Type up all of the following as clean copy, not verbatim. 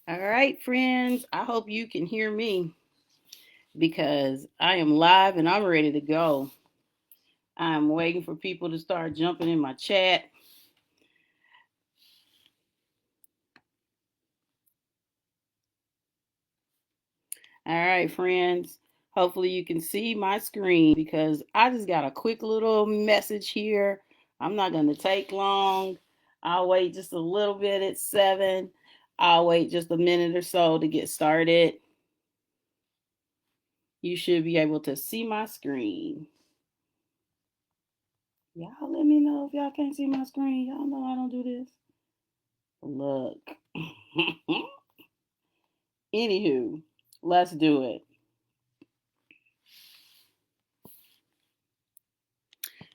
All right, friends. I hope you can hear me because I am live and I'm ready to go. I'm waiting for people to start jumping in my chat. All right, friends. Hopefully, you can see my screen because I just got a quick little message here. I'm not going to take long. I'll wait just a little bit at 7. I'll wait just a minute or so to get started. You should be able to see my screen. Y'all let me know if y'all can't see my screen. Y'all know I don't do this. Look. Anywho, let's do it.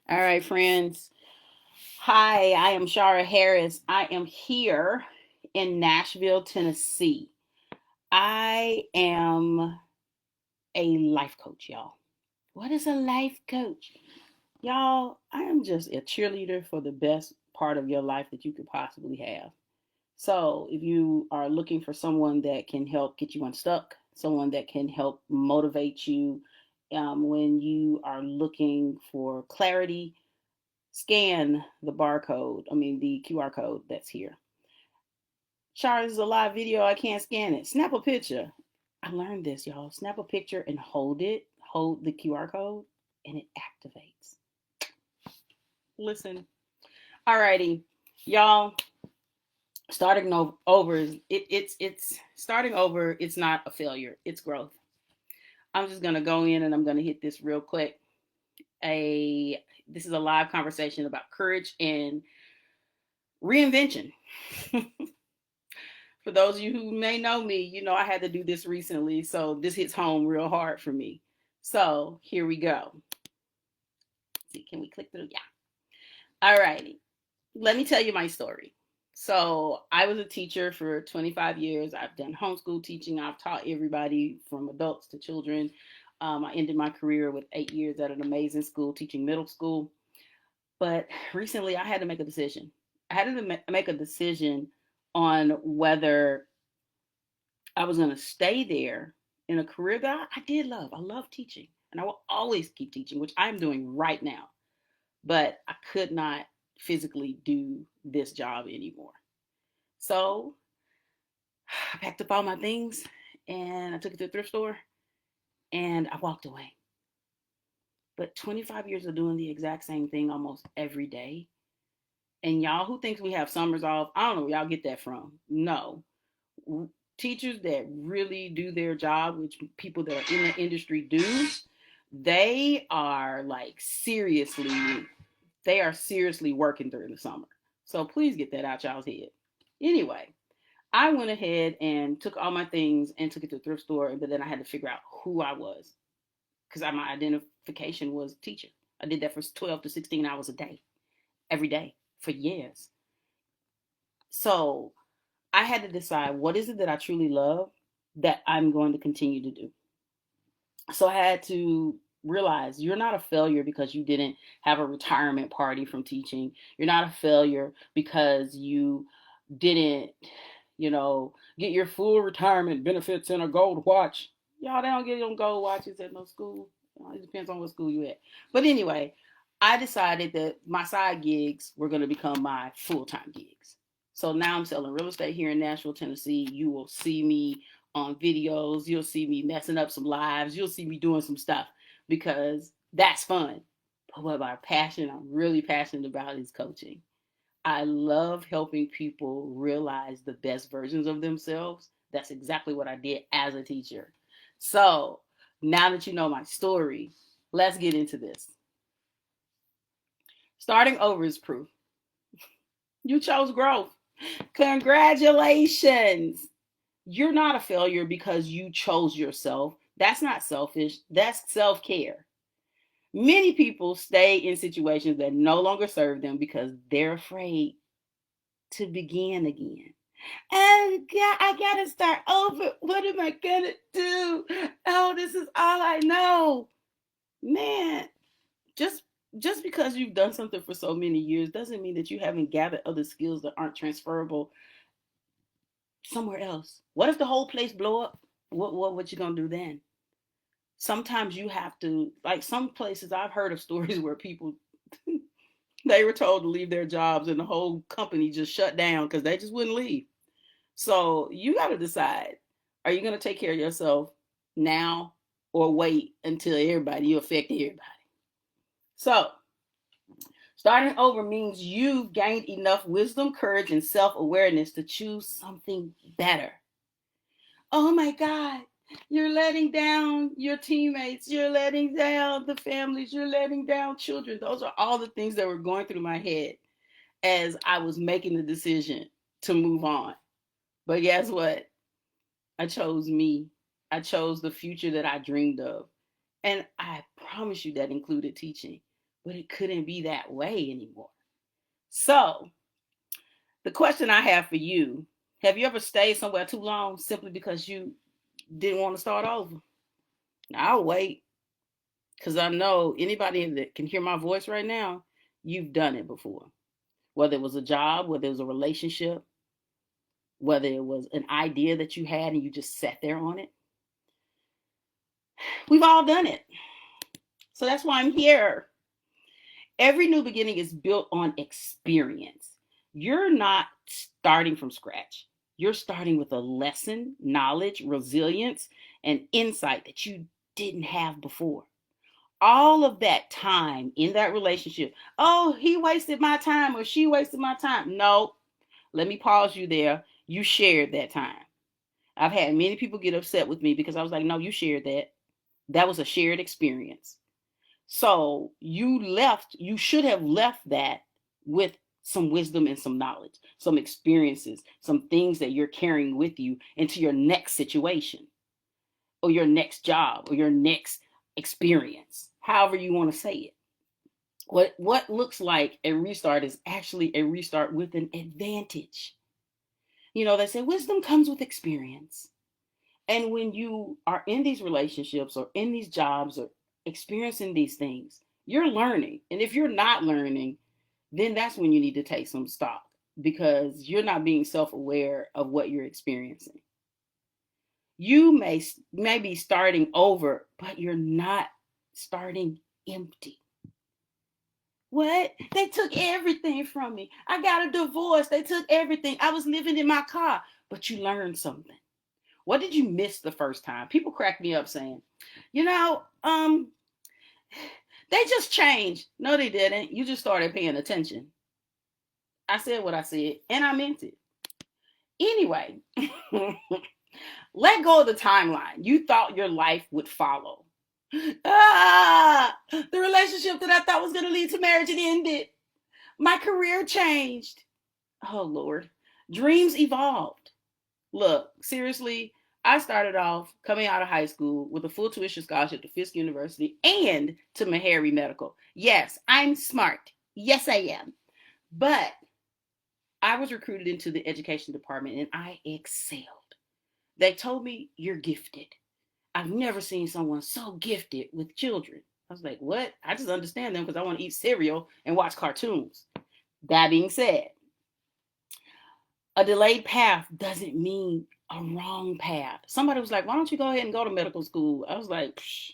All right, friends. Hi, I am Shara Harris. I am here in Nashville, Tennessee. I am a life coach, y'all. What is a life coach? Y'all, I am just a cheerleader for the best part of your life that you could possibly have. So, if you are looking for someone that can help get you unstuck, someone that can help motivate you when you are looking for clarity, scan the QR code that's here. Char, this is a live video. I can't scan it. Snap a picture. I learned this, y'all. Snap a picture and hold it. Hold the QR code, and it activates. Listen. Alrighty, y'all. Starting over it's starting over. It's not a failure. It's growth. I'm just gonna go in and I'm gonna hit this real quick. This is a live conversation about courage and reinvention. For those of you who may know me, you know I had to do this recently, so this hits home real hard for me. So here we go. Let's see, can we click through? Yeah. All righty. Let me tell you my story. So I was a teacher for 25 years. I've done homeschool teaching. I've taught everybody from adults to children. I ended my career with 8 years at an amazing school teaching middle school. But recently I had to make a decision. I had to make a decision on whether I was going to stay there in a career that I did love. I love teaching and I will always keep teaching, which I'm doing right now. But I could not physically do this job anymore. So I packed up all my things and I took it to the thrift store and I walked away. But 25 years of doing the exact same thing almost every day. And y'all who thinks we have summers off, I don't know where y'all get that from. No. Teachers that really do their job, which people that are in the industry do, they are seriously working during the summer. So please get that out y'all's head. Anyway, I went ahead and took all my things and took it to the thrift store, but then I had to figure out who I was because my identification was teacher. I did that for 12 to 16 hours a day, every day for years. So I had to decide what is it that I truly love that I'm going to continue to do. So I had to realize you're not a failure because you didn't have a retirement party from teaching. You're not a failure because you didn't, get your full retirement benefits and a gold watch. Y'all, they don't get them gold watches at no school. It depends on what school you at. But anyway, I decided that my side gigs were going to become my full-time gigs. So now I'm selling real estate here in Nashville, Tennessee. You will see me on videos. You'll see me messing up some lives. You'll see me doing some stuff because that's fun. But what my passion, I'm really passionate about is coaching. I love helping people realize the best versions of themselves. That's exactly what I did as a teacher. So now that you know my story, let's get into this. Starting over is proof. You chose growth. Congratulations. You're not a failure because you chose yourself. That's not selfish. That's self care. Many people stay in situations that no longer serve them because they're afraid to begin again. Oh God, I gotta start over. What am I gonna do? Oh, this is all I know. Man, just just because you've done something for so many years doesn't mean that you haven't gathered other skills that aren't transferable somewhere else. What if the whole place blow up? What you gonna do then? Sometimes you have to, like some places I've heard of stories where people they were told to leave their jobs and the whole company just shut down because they just wouldn't leave. So you got to decide: are you going to take care of yourself now or wait until you affect everybody? So starting over means you've gained enough wisdom, courage, and self awareness to choose something better. Oh my God, you're letting down your teammates, you're letting down the families, you're letting down children. Those are all the things that were going through my head as I was making the decision to move on. But guess what? I chose me. I chose the future that I dreamed of. And I promise you that included teaching, but it couldn't be that way anymore. So, the question I have for you: have you ever stayed somewhere too long simply because you didn't want to start over? I'll wait because I know anybody that can hear my voice right now, you've done it before. Whether it was a job, whether it was a relationship, whether it was an idea that you had and you just sat there on it. We've all done it. So that's why I'm here. Every new beginning is built on experience. You're not starting from scratch. You're starting with a lesson, knowledge, resilience, and insight that you didn't have before. All of that time in that relationship, oh, he wasted my time or she wasted my time. No, let me pause you there. You shared that time. I've had many people get upset with me because I was like, no, you shared that. That was a shared experience. So you should have left that with some wisdom and some knowledge, some experiences, some things that you're carrying with you into your next situation or your next job or your next experience, however you want to say it. What looks like a restart is actually a restart with an advantage. You know, they say wisdom comes with experience. And when you are in these relationships or in these jobs or experiencing these things, you're learning. And if you're not learning, then that's when you need to take some stock because you're not being self aware of what you're experiencing. You may be starting over, but you're not starting empty. What? They took everything from me. I got a divorce. They took everything. I was living in my car, but you learned something. What did you miss the first time? People crack me up saying, you know, they just changed. No, they didn't. You just started paying attention. I said what I said, and I meant it. Anyway, let go of the timeline you thought your life would follow. The relationship that I thought was going to lead to marriage, it ended. My career changed. Oh, Lord. Dreams evolved. Look, seriously, I started off coming out of high school with a full tuition scholarship to Fisk University and to Meharry Medical. Yes, I'm smart. Yes, I am. But I was recruited into the education department and I excelled. They told me, you're gifted. I've never seen someone so gifted with children. I was like, what? I just understand them because I want to eat cereal and watch cartoons. That being said, a delayed path doesn't mean a wrong path. Somebody was like, why don't you go ahead and go to medical school? I was like, psh,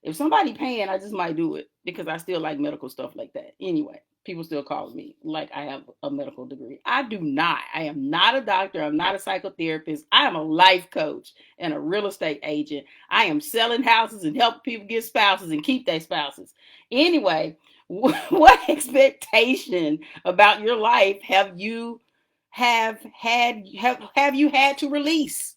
if somebody paying, I just might do it because I still like medical stuff like that. Anyway, people still call me like I have a medical degree. I do not. I am not a doctor. I'm not a psychotherapist. I am a life coach and a real estate agent. I am selling houses and helping people get spouses and keep their spouses. Anyway, what expectation about your life have you had to release?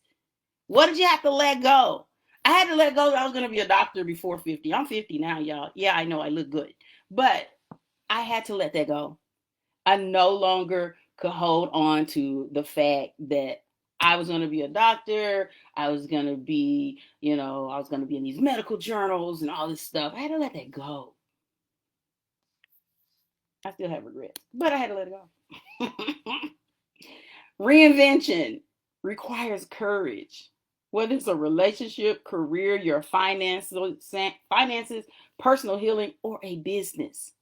What did you have to let go? I had to let go that I was going to be a doctor before 50. I'm 50 now, y'all. Yeah, I know I look good. But I had to let that go. I no longer could hold on to the fact that I was going to be a doctor. I was going to be, I was going to be in these medical journals and all this stuff. I had to let that go. I still have regrets, but I had to let it go. Reinvention requires courage. Whether it's a relationship, career, your finances, personal healing, or a business,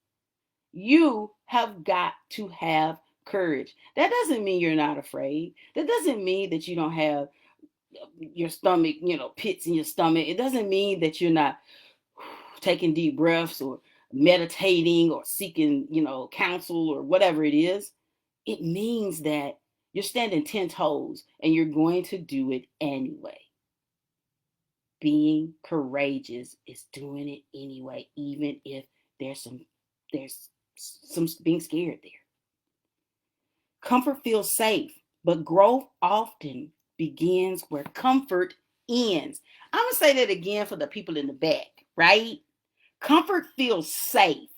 you have got to have courage. That doesn't mean you're not afraid. That doesn't mean that you don't have your stomach, pits in your stomach. It doesn't mean that you're not taking deep breaths or meditating or seeking, counsel or whatever it is. It means that you're standing 10 toes and you're going to do it anyway. Being courageous is doing it anyway, even if there's some being scared there. Comfort feels safe, but growth often begins where comfort ends. I'm going to say that again for the people in the back, right? Comfort feels safe,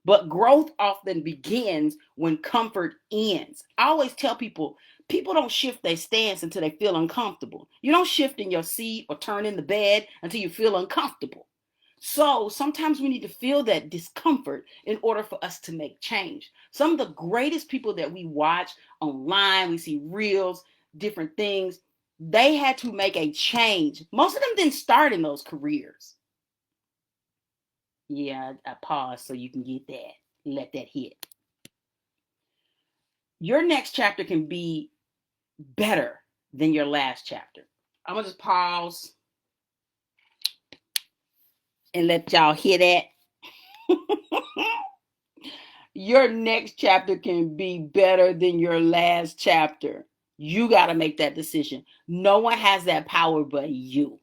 but growth often begins when comfort ends. I always tell people don't shift their stance until they feel uncomfortable. You don't shift in your seat or turn in the bed until you feel uncomfortable. So sometimes we need to feel that discomfort in order for us to make change. Some of the greatest people that we watch online, we see reels, different things, they had to make a change. Most of them didn't start in those careers. Yeah, I paused so you can get that. Let that hit. Your next chapter can be better than your last chapter. I'm going to just pause and let y'all hear that. Your next chapter can be better than your last chapter. You got to make that decision. No one has that power but you.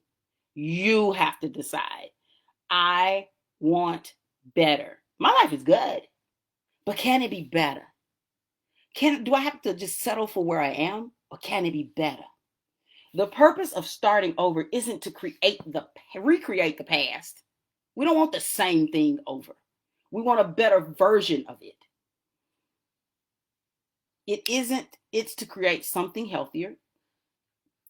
You have to decide. I want better. My life is good, but can it be better? Do I have to just settle for where I am, or can it be better? The purpose of starting over isn't to recreate the past. We don't want the same thing over. We want a better version of it. It's to create something healthier,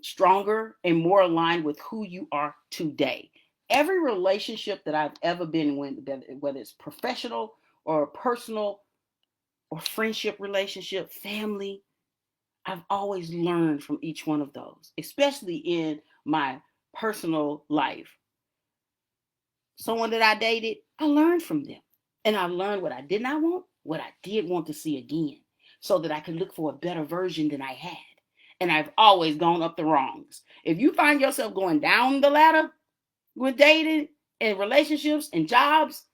stronger, and more aligned with who you are today. Every relationship that I've ever been in, whether it's professional or personal or friendship relationship, family, I've always learned from each one of those, especially in my personal life. Someone that I dated, I learned from them. And I learned what I did not want, what I did want to see again, so that I could look for a better version than I had. And I've always gone up the wrongs. If you find yourself going down the ladder with dating and relationships and jobs,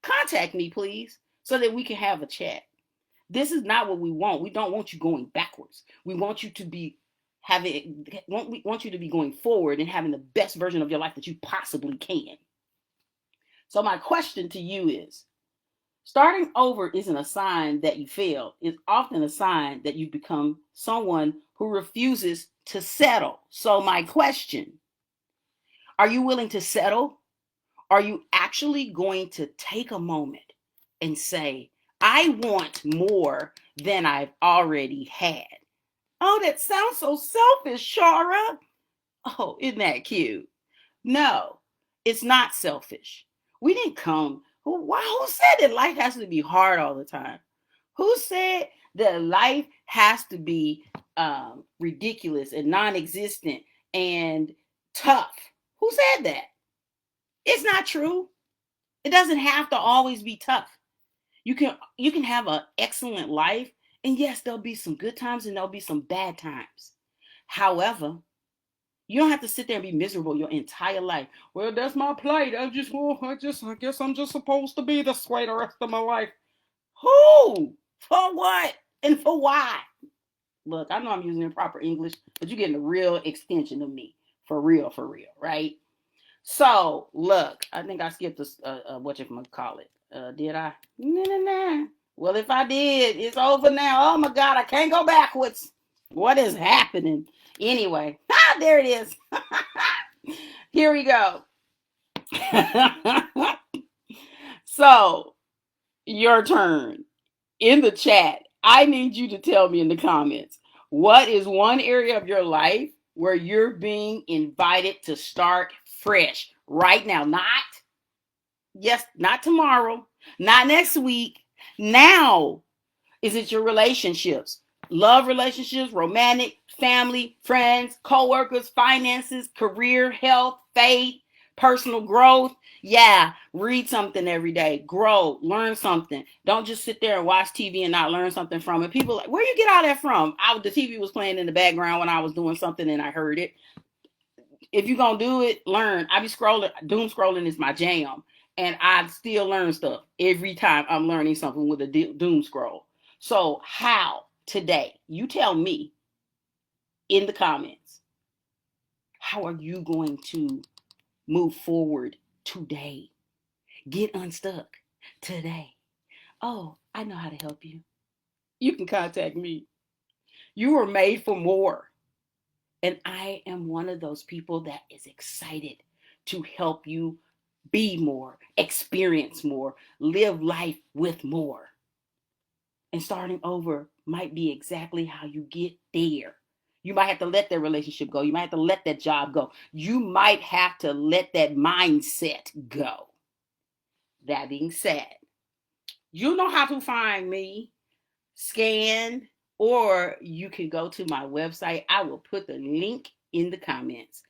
contact me, please, so that we can have a chat. This is not what we want. We don't want you going backwards. We want you to be we want you to be going forward and having the best version of your life that you possibly can. So my question to you is, starting over isn't a sign that you failed. It's often a sign that you've become someone who refuses to settle. So my question, are you willing to settle? Are you actually going to take a moment and say, I want more than I've already had? Oh, that sounds so selfish, Shara. Oh, isn't that cute? No, it's not selfish. We didn't come. Who said that life has to be hard all the time? Who said that life has to be ridiculous and non-existent and tough? Who said that? It's not true. It doesn't have to always be tough. You can have an excellent life, and yes, there'll be some good times and there'll be some bad times. However, you don't have to sit there and be miserable your entire life. Well, that's my plight. I guess I'm just supposed to be this way the rest of my life. Who? For what? And for why? Look, I know I'm using improper English, but you're getting a real extension of me. For real, right? So, look, I think I skipped what you gonna call it. Did I? Nah. Well, if I did, it's over now. Oh my God, I can't go backwards. What is happening? Anyway, there it is. Here we go. So, your turn. In the chat, I need you to tell me in the comments, what is one area of your life where you're being invited to start fresh right now? Not tomorrow, not next week. Now, is it your relationships? Love relationships, romantic, family, friends, co-workers, finances, career, health, faith, Personal growth, yeah, read something every day, grow, learn something. Don't just sit there and watch TV and not learn something from it. People like, where you get all that from? The TV was playing in the background when I was doing something and I heard it. If you're gonna do it, learn. I be scrolling, doom scrolling is my jam. And I still learn stuff every time I'm learning something with a doom scroll. So how today, you tell me in the comments, how are you going to move forward today? Get unstuck today. Oh, I know how to help you. You can contact me. You were made for more. And I am one of those people that is excited to help you be more, experience more, live life with more. And starting over might be exactly how you get there. You might have to let that relationship go. You might have to let that job go. You might have to let that mindset go. That being said, you know how to find me, scan, or you can go to my website. I will put the link in the comments.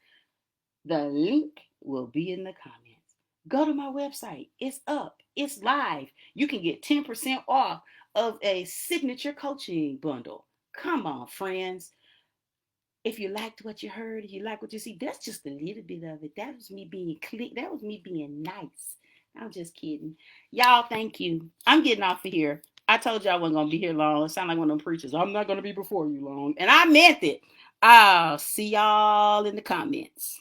The link will be in the comments. Go to my website. It's up. It's live. You can get 10% off of a signature coaching bundle. Come on, friends. If you liked what you heard, if you like what you see, that's just a little bit of it. That was me being clear. That was me being nice. I'm just kidding. Y'all, thank you. I'm getting off of here. I told you I wasn't going to be here long. It sounded like one of them preachers. I'm not going to be before you long. And I meant it. I'll see y'all in the comments.